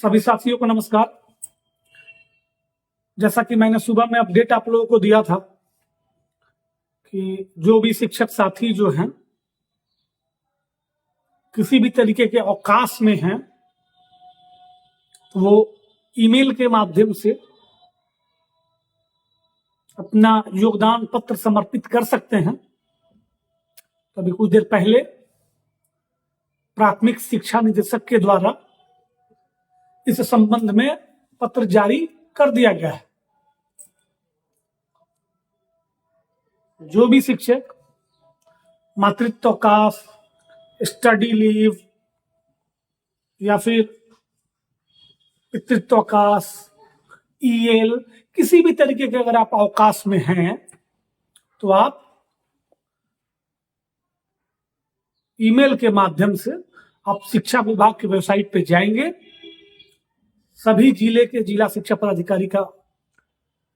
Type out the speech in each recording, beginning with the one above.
सभी साथियों को नमस्कार। जैसा कि मैंने सुबह में अपडेट आप लोगों को दिया था कि जो भी शिक्षक साथी जो हैं किसी भी तरीके के अवकाश में हैं तो वो ईमेल के माध्यम से अपना योगदान पत्र समर्पित कर सकते हैं। तो अभी कुछ देर पहले प्राथमिक शिक्षा निदेशक के द्वारा इस संबंध में पत्र जारी कर दिया गया है। जो भी शिक्षक मातृत्व अवकाश, स्टडी लीव या फिर पितृत्व अवकाश, ईएल, किसी भी तरीके के अगर आप अवकाश में हैं तो आप ईमेल के माध्यम से आप शिक्षा विभाग की वेबसाइट पे जाएंगे। सभी जिले के जिला शिक्षा पदाधिकारी का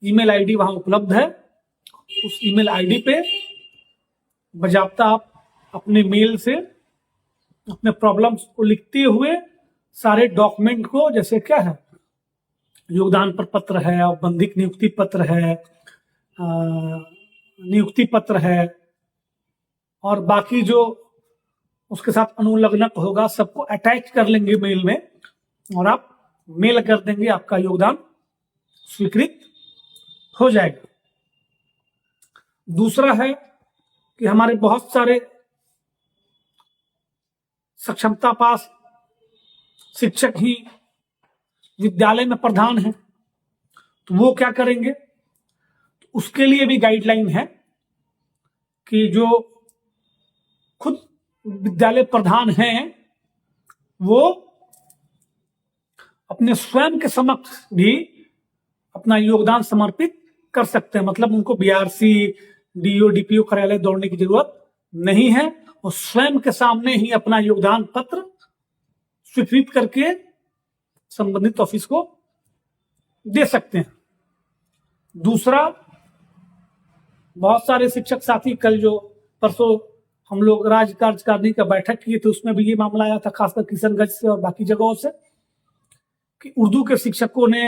ईमेल आईडी वहां उपलब्ध है। उस ईमेल आईडी पे बजाबता आप अपने मेल से अपने प्रॉब्लम्स को लिखते हुए सारे डॉक्यूमेंट को, जैसे क्या है, योगदान पत्र है, औपबंधिक नियुक्ति पत्र है, नियुक्ति पत्र है और बाकी जो उसके साथ अनुलग्नक होगा सबको अटैच कर लेंगे मेल में और आप मेल कर देंगे, आपका योगदान स्वीकृत हो जाएगा। दूसरा है कि हमारे बहुत सारे सक्षमता पास शिक्षक ही विद्यालय में प्रधान हैं, तो वो क्या करेंगे, तो उसके लिए भी गाइडलाइन है कि जो खुद विद्यालय प्रधान हैं वो अपने स्वयं के समक्ष भी अपना योगदान समर्पित कर सकते हैं। मतलब उनको बीआरसी, डीओ, डीपीओ कार्यालय दौड़ने की जरूरत नहीं है। वो स्वयं के सामने ही अपना योगदान पत्र स्वीकृत करके संबंधित ऑफिस को दे सकते हैं। दूसरा, बहुत सारे शिक्षक साथी कल जो परसों हम लोग राज्य कार्यकारिणी का बैठक किए थे उसमें भी ये मामला आया था, खासकर किशनगंज से और बाकी जगहों से, कि उर्दू के शिक्षकों ने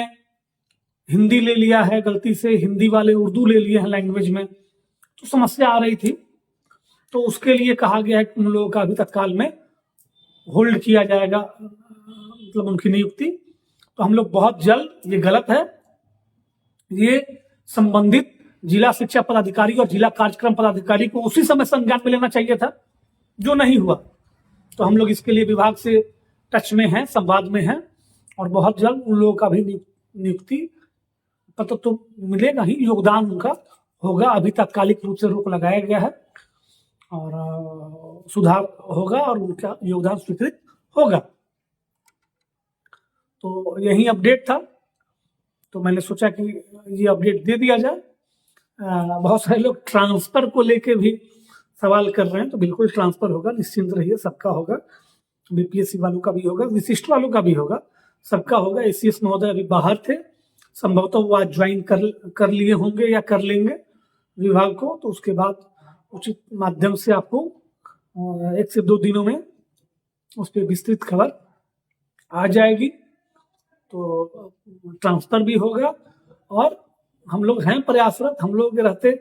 हिंदी ले लिया है, गलती से हिंदी वाले उर्दू ले लिए हैं लैंग्वेज में, तो समस्या आ रही थी। तो उसके लिए कहा गया है कि उन लोगों का अभी तत्काल में होल्ड किया जाएगा, मतलब उनकी नियुक्ति। तो हम लोग बहुत जल्द, ये गलत है, ये संबंधित जिला शिक्षा पदाधिकारी और जिला कार्यक्रम पदाधिकारी को उसी समय संज्ञान में लेना चाहिए था, जो नहीं हुआ। तो हम लोग इसके लिए विभाग से टच में हैं, संवाद में हैं और बहुत जल्द उन लोगों का भी नियुक्ति पत्र तो मिलेगा ही, योगदान उनका होगा। अभी तात्कालिक रूप से रोक लगाया गया है और सुधार होगा और उनका योगदान स्वीकृत होगा। तो यही अपडेट था, तो मैंने सोचा कि ये अपडेट दे दिया जाए। बहुत सारे लोग ट्रांसफर को लेके भी सवाल कर रहे हैं, तो बिल्कुल ट्रांसफर होगा, निश्चिंत रहिए, सबका होगा। बीपीएससी वालों का भी होगा, विशिष्ट वालों का भी होगा, सबका होगा। एसीएस महोदय अभी बाहर थे, संभवतः वो आज ज्वाइन कर लिए होंगे या कर लेंगे विभाग को, तो उसके बाद उचित माध्यम से आपको 1 से 2 दिनों में उस पर विस्तृत खबर आ जाएगी। तो ट्रांसफर भी होगा और हम लोग हैं प्रयासरत, हम लोग के रहते।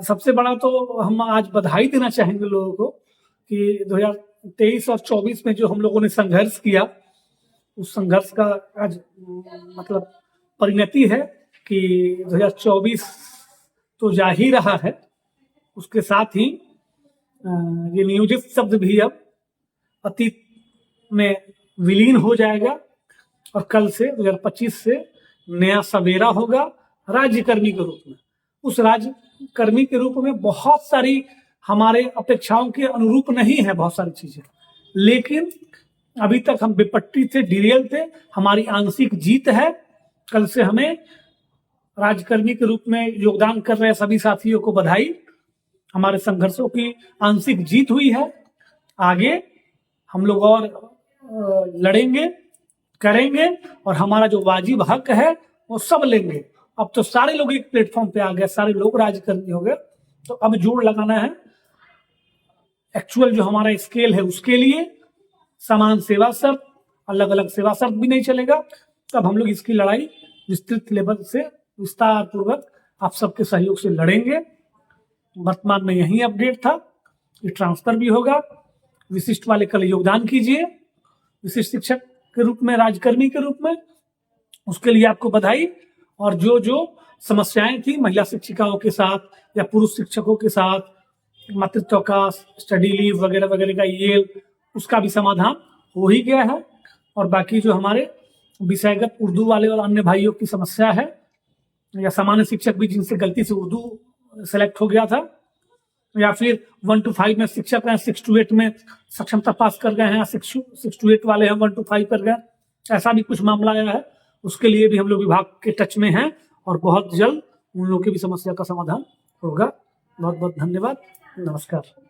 सबसे बड़ा तो हम आज बधाई देना चाहेंगे लोगों को कि 2023 और 24 में जो हम लोगों ने संघर्ष किया, उस संघर्ष का आज मतलब परिणति है कि 2024 तो जा ही रहा है, उसके साथ ही ये नियोजित शब्द भी अब अतीत में विलीन हो जाएगा और कल से 2025 से नया सवेरा होगा राज्यकर्मी के रूप में। उस राज्यकर्मी के रूप में बहुत सारी हमारे अपेक्षाओं के अनुरूप नहीं है बहुत सारी चीजें, लेकिन अभी तक हम बेपट्टी थे, डिरेल थे, हमारी आंशिक जीत है। कल से हमें राज्यकर्मी के रूप में योगदान कर रहे सभी साथियों को बधाई। हमारे संघर्षों की आंशिक जीत हुई है। आगे हम लोग और लड़ेंगे, करेंगे और हमारा जो वाजिब हक है वो सब लेंगे। अब तो सारे लोग एक प्लेटफॉर्म पे आ गए, सारे लोग राज्यकर्मी हो गए, तो अब जोड़ लगाना है एक्चुअल जो हमारा स्केल है उसके लिए। समान सेवा शर्त, अलग अलग सेवा शर्त भी नहीं चलेगा। अब हम लोग इसकी लड़ाई विस्तृत लेवल से विस्तार पूर्वक आप सबके सहयोग से लड़ेंगे। वर्तमान में यही अपडेट था। ये ट्रांसफर भी होगा। विशिष्ट वाले कल योगदान कीजिए विशिष्ट शिक्षक के रूप में, राजकर्मी के रूप में, उसके लिए आपको बधाई। और जो जो समस्याएं थी महिला शिक्षिकाओं के साथ या पुरुष शिक्षकों के साथ, मातृत्व अवकाश, स्टडी लीव वगैरह वगैरह का ये उसका भी समाधान हो ही गया है। और बाकी जो हमारे विषयगत उर्दू वाले और अन्य भाइयों की समस्या है, या सामान्य शिक्षक भी जिनसे गलती से उर्दू सेलेक्ट हो गया था, या फिर 1 to 5 में शिक्षक हैं, 6 to 8 में सक्षमता पास कर गए हैं, 6 to 8 वाले हैं 1 to 5 कर गए, ऐसा भी कुछ मामला आया है। उसके लिए भी हम लोग विभाग के टच में हैं और बहुत जल्द उन लोगों की भी समस्या का समाधान होगा। बहुत बहुत धन्यवाद। नमस्कार।